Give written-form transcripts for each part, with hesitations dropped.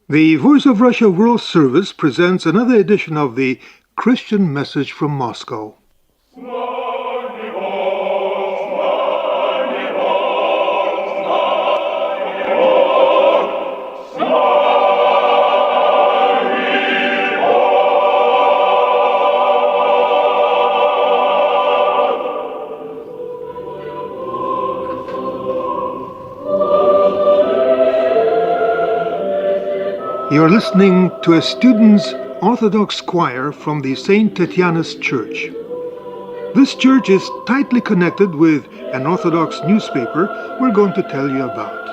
The Voice of Russia World Service presents another edition of the Christian Message from Moscow. You're listening to a student's Orthodox choir from the St.Tatianas church. This church is tightly connected with an Orthodox newspaper we're going to tell you about.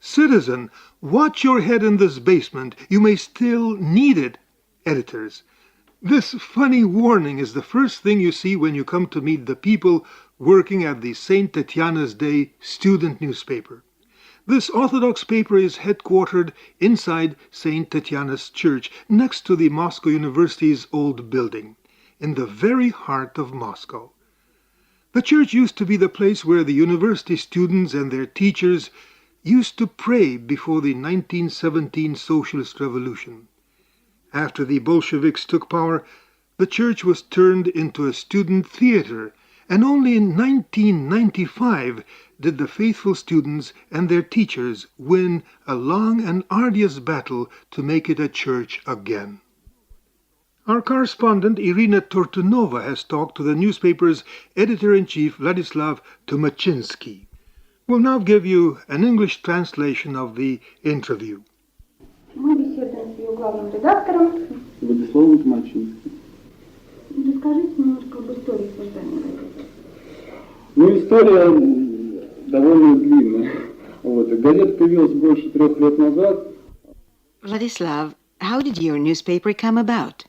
Citizen, watch your head in this basement. You may still need it. Editors. This funny warning is the first thing you see when you come to meet the people working at the St. Tatiana's Day student newspaper. This Orthodox paper is headquartered inside St. Tatiana's church, next to the Moscow University's old building, in the very heart of Moscow. The church used to be the place where the university students and their teachers used to pray before the 1917 Socialist Revolution. After the Bolsheviks took power, the church was turned into a student theater, and only in 1995 did the faithful students and their teachers win a long and arduous battle to make it a church again. Our correspondent Irina Tortunova has talked to the newspaper's editor-in-chief Vladislav Tomachinsky. We'll now give you an English translation of the interview. Мы беседуем с ее главным редактором. Владиславом Томачинским. Расскажите немножко об истории создания газеты. Ну, история довольно длинная. Газета появилась больше 3 лет назад. Vladislav, how did your newspaper come about?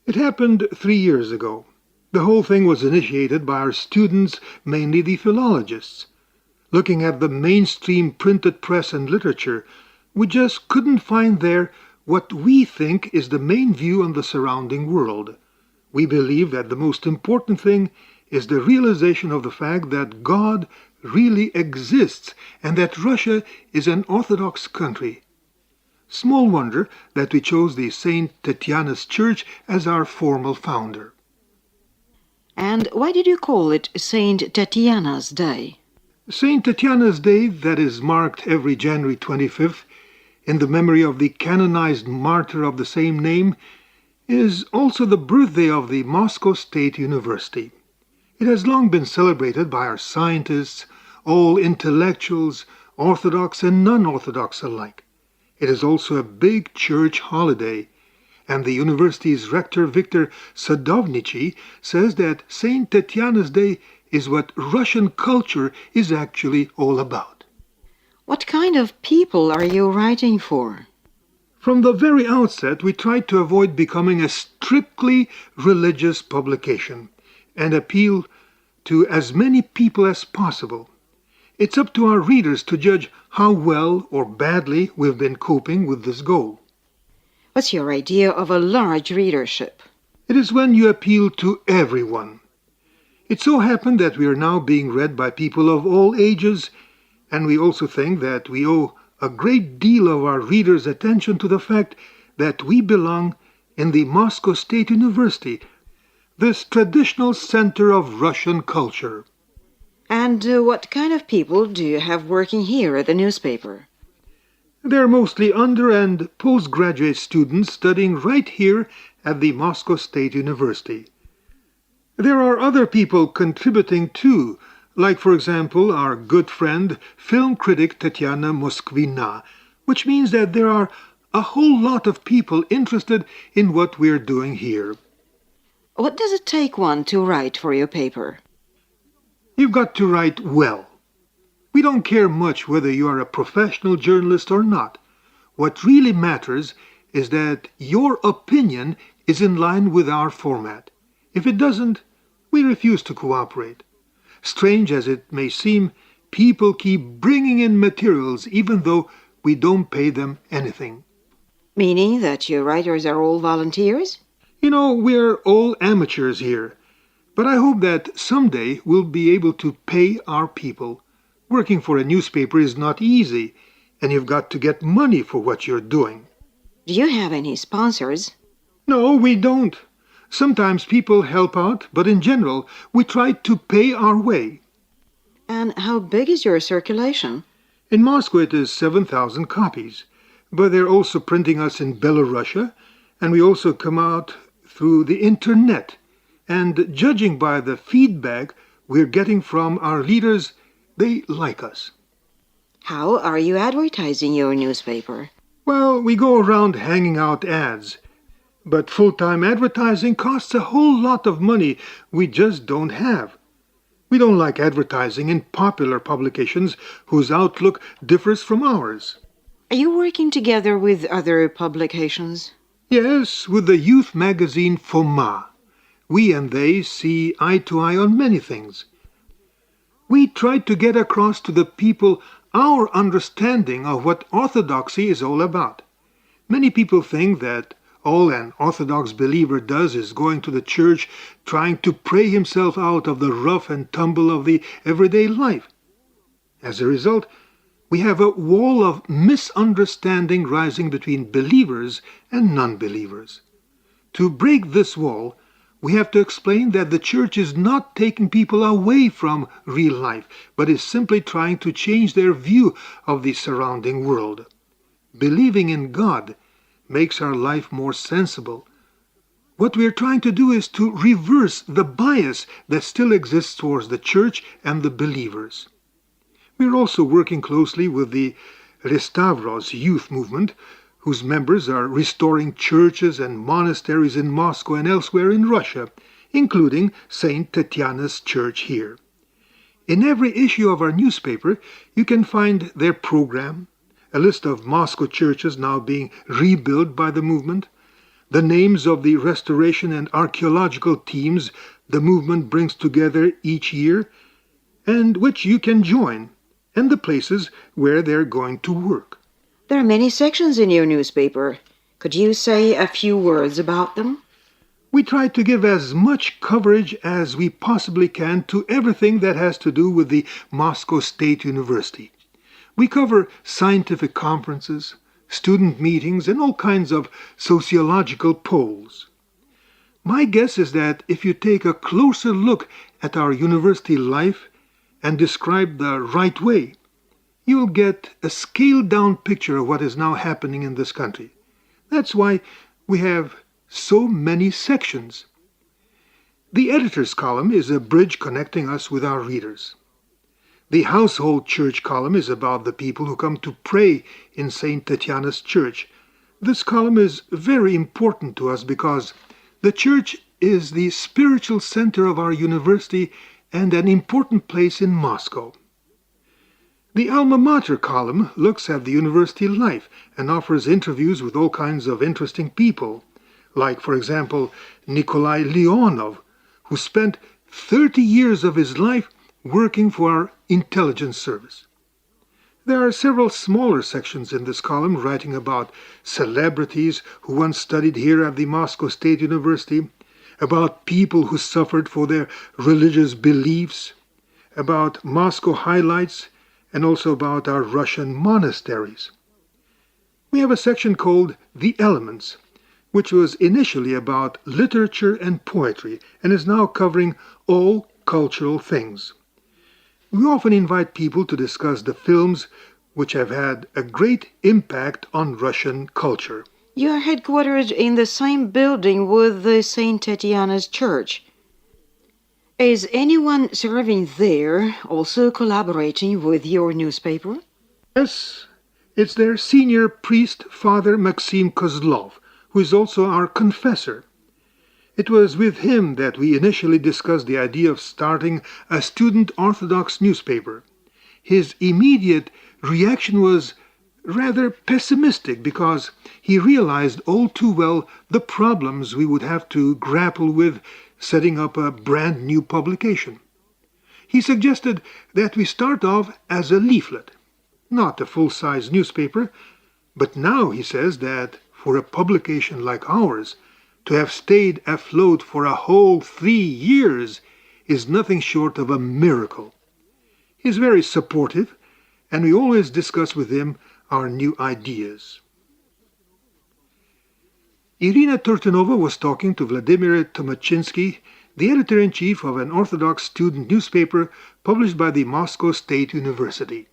It happened 3 years ago. The whole thing was initiated by our students, mainly the philologists. Looking at the mainstream printed press and literature, we just couldn't find there what we think is the main view on the surrounding world. We believe that the most important thing is the realization of the fact that God really exists and that Russia is an Orthodox country. Small wonder that we chose the St. Tatiana's Church as our formal founder. And why did you call it St. Tatiana's Day? St. Tatiana's Day, that is marked every January 25th, in the memory of the canonized martyr of the same name, is also the birthday of the Moscow State University. It has long been celebrated by our scientists, all intellectuals, Orthodox and non-Orthodox alike. It is also a big church holiday, and the university's rector Viktor Sadovnichi says that St. Tatiana's Day is what Russian culture is actually all about. What kind of people are you writing for? From the very outset, we tried to avoid becoming a strictly religious publication and appeal to as many people as possible. It's up to our readers to judge how well or badly we've been coping with this goal. What's your idea of a large readership? It is when you appeal to everyone. It so happened that we are now being read by people of all ages, and we also think that we owe a great deal of our readers' attention to the fact that we belong in the Moscow State University, this traditional center of Russian culture. And what kind of people do you have working here at the newspaper? They're mostly under- and postgraduate students studying right here at the Moscow State University. There are other people contributing too, Like, for example, our good friend, film critic Tatiana, which means that there are a whole lot of people interested in what we're doing here. What does it take one to write for your paper? You've got to write well. We don't care much whether you are a professional journalist or not. What really matters is that your opinion is in line with our format. If it doesn't, we refuse to cooperate. Strange as it may seem, people keep bringing in materials even though we don't pay them anything. Meaning that your writers are all volunteers? You know, we're all amateurs here. But I hope that someday we'll be able to pay our people. Working for a newspaper is not easy, and you've got to get money for what you're doing. Do you have any sponsors? No, we don't. Sometimes people help out, but in general, we try to pay our way. And how big is your circulation? In Moscow it is 7,000 copies, but they're also printing us in Belarusia, and we also come out through the internet. And judging by the feedback we're getting from our leaders, they like us. How are you advertising your newspaper? Well, we go around hanging out ads. But full-time advertising costs a whole lot of money we just don't have. We don't like advertising in popular publications whose outlook differs from ours. Are you working together with other publications? Yes, with the youth magazine Foma. We and they see eye to eye on many things. We try to get across to the people our understanding of what Orthodoxy is all about. Many people think that all an Orthodox believer does is going to the church trying to pray himself out of the rough and tumble of the everyday life. As a result, we have a wall of misunderstanding rising between believers and non-believers. To break this wall, we have to explain that the church is not taking people away from real life, but is simply trying to change their view of the surrounding world. Believing in God makes our life more sensible. What we are trying to do is to reverse the bias that still exists towards the church and the believers. We are also working closely with the Restavros youth movement, whose members are restoring churches and monasteries in Moscow and elsewhere in Russia, including St.Tatiana's church here. In every issue of our newspaper, you can find their program, a list of Moscow churches now being rebuilt by the movement, the names of the restoration and archaeological teams the movement brings together each year, and which you can join, and the places where they're going to work. There are many sections in your newspaper. Could you say a few words about them? We try to give as much coverage as we possibly can to everything that has to do with the Moscow State University. We cover scientific conferences, student meetings, and all kinds of sociological polls. My guess is that if you take a closer look at our university life and describe the right way, you'll get a scaled-down picture of what is now happening in this country. That's why we have so many sections. The editor's column is a bridge connecting us with our readers. The household church column is about the people who come to pray in St. Tatiana's church. This column is very important to us because the church is the spiritual center of our university and an important place in Moscow. The alma mater column looks at the university life and offers interviews with all kinds of interesting people, like, for example, Nikolai Leonov, who spent 30 years of his life working for our intelligence service. There are several smaller sections in this column writing about celebrities who once studied here at the Moscow State University, about people who suffered for their religious beliefs, about Moscow highlights, and also about our Russian monasteries. We have a section called The Elements, which was initially about literature and poetry and is now covering all cultural things. We often invite people to discuss the films which have had a great impact on Russian culture. You are headquartered in the same building with the St. Tatiana's church. Is anyone serving there also collaborating with your newspaper? Yes, it's their senior priest, Father Maxim Kozlov, who is also our confessor. It was with him that we initially discussed the idea of starting a student Orthodox newspaper. His immediate reaction was rather pessimistic because he realized all too well the problems we would have to grapple with setting up a brand new publication. He suggested that we start off as a leaflet, not a full-size newspaper, but now he says that for a publication like ours, to have stayed afloat for a whole 3 years is nothing short of a miracle. He's very supportive, and we always discuss with him our new ideas. Irina Turtinova was talking to Vladimir Tomachinsky, the editor-in-chief of an Orthodox student newspaper published by the Moscow State University.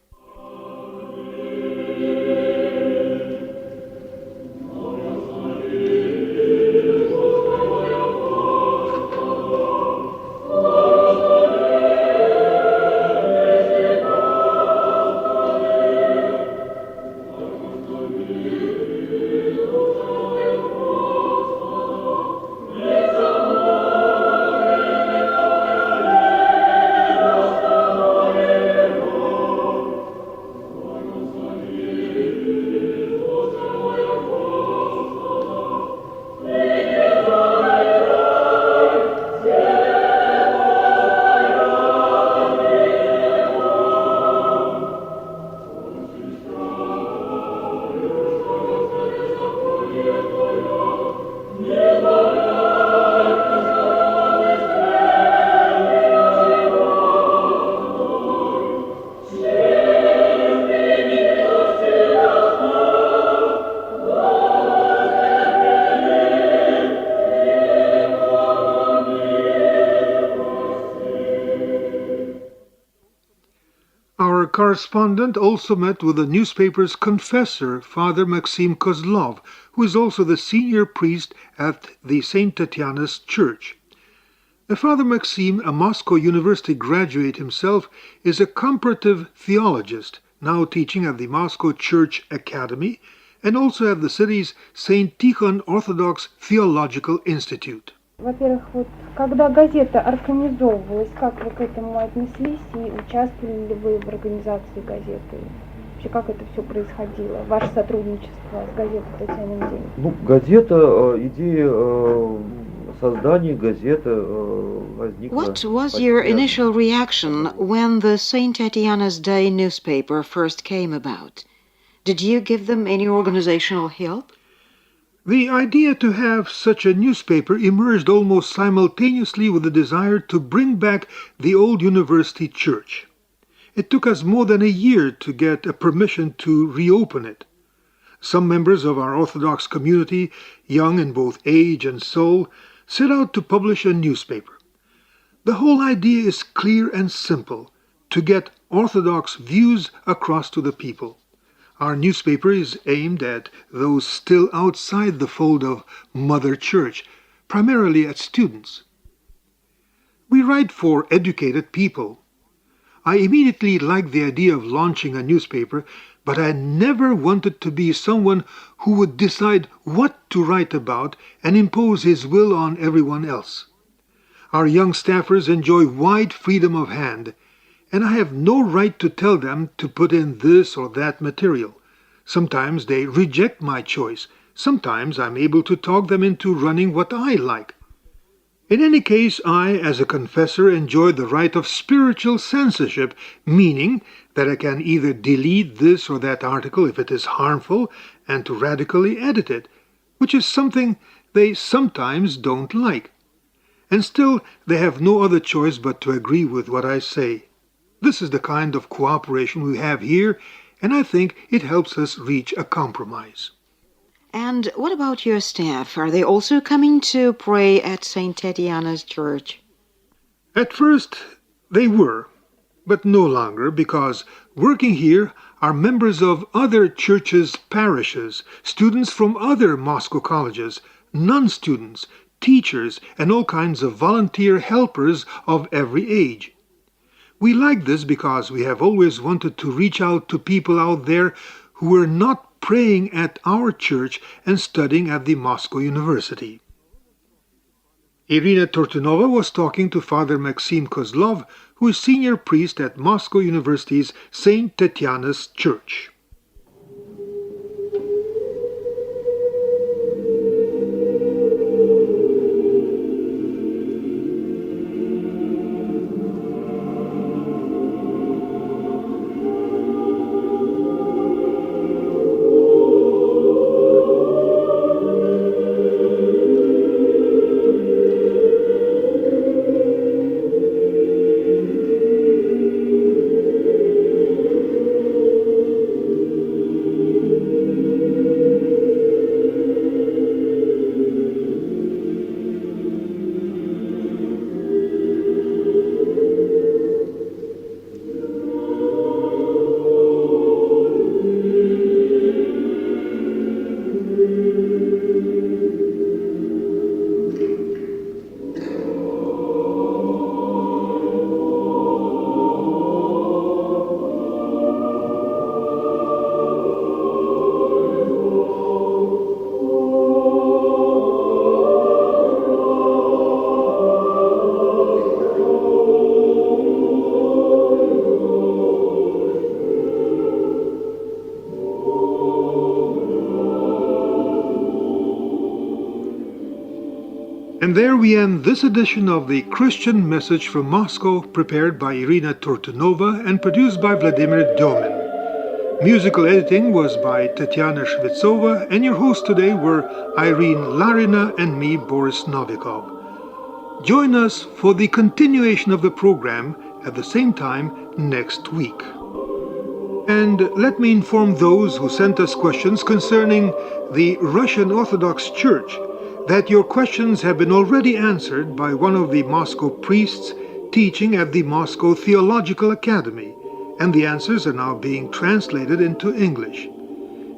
Our correspondent also met with the newspaper's confessor, Father Maxim Kozlov, who is also the senior priest at the St.Tatianas church. Father Maxim, a Moscow University graduate himself, is a comparative theologist, now teaching at the Moscow Church Academy, and also at the city's St. Tikhon Orthodox Theological Institute. Во-первых, вот когда газета организовывалась, как вы к этому отнеслись и участвовали ли вы в организации газеты? Вообще, как это все происходило, ваше сотрудничество с газетой «Татьянин день»? Ну, газета, идея создания газеты возникла... What was your initial reaction when the St. Tatiana's Day newspaper first came about? Did you give them any organizational help? The idea to have such a newspaper emerged almost simultaneously with the desire to bring back the old university church. It took us more than a year to get a permission to reopen it. Some members of our Orthodox community, young in both age and soul, set out to publish a newspaper. The whole idea is clear and simple, to get Orthodox views across to the people. Our newspaper is aimed at those still outside the fold of Mother Church, primarily at students. We write for educated people. I immediately liked the idea of launching a newspaper, but I never wanted to be someone who would decide what to write about and impose his will on everyone else. Our young staffers enjoy wide freedom of hand, and I have no right to tell them to put in this or that material. Sometimes they reject my choice. Sometimes I'm able to talk them into running what I like. In any case, I, as a confessor, enjoy the right of spiritual censorship, meaning that I can either delete this or that article if it is harmful and to radically edit it, which is something they sometimes don't like. And still, they have no other choice but to agree with what I say. This is the kind of cooperation we have here, and I think it helps us reach a compromise. And what about your staff? Are they also coming to pray at St. Tatiana's church? At first, they were, but no longer, because working here are members of other churches' parishes, students from other Moscow colleges, non-students, teachers, and all kinds of volunteer helpers of every age. We like this because we have always wanted to reach out to people out there who were not praying at our church and studying at the Moscow University. Irina Tortunova was talking to Father Maxim Kozlov, who is senior priest at Moscow University's St.Tatiana's Church. And there we end this edition of the Christian Message from Moscow, prepared by Irina Tortunova and produced by Vladimir Domin. Musical editing was by Tatiana Shvetsova, and your hosts today were Irene Larina and me, Boris Novikov. Join us for the continuation of the program at the same time next week. And let me inform those who sent us questions concerning the Russian Orthodox Church that your questions have been already answered by one of the Moscow priests teaching at the Moscow Theological Academy, and the answers are now being translated into English.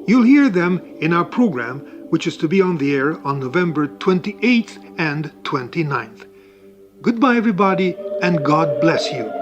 You'll hear them in our program, which is to be on the air on November 28th and 29th. Goodbye, everybody, and God bless you.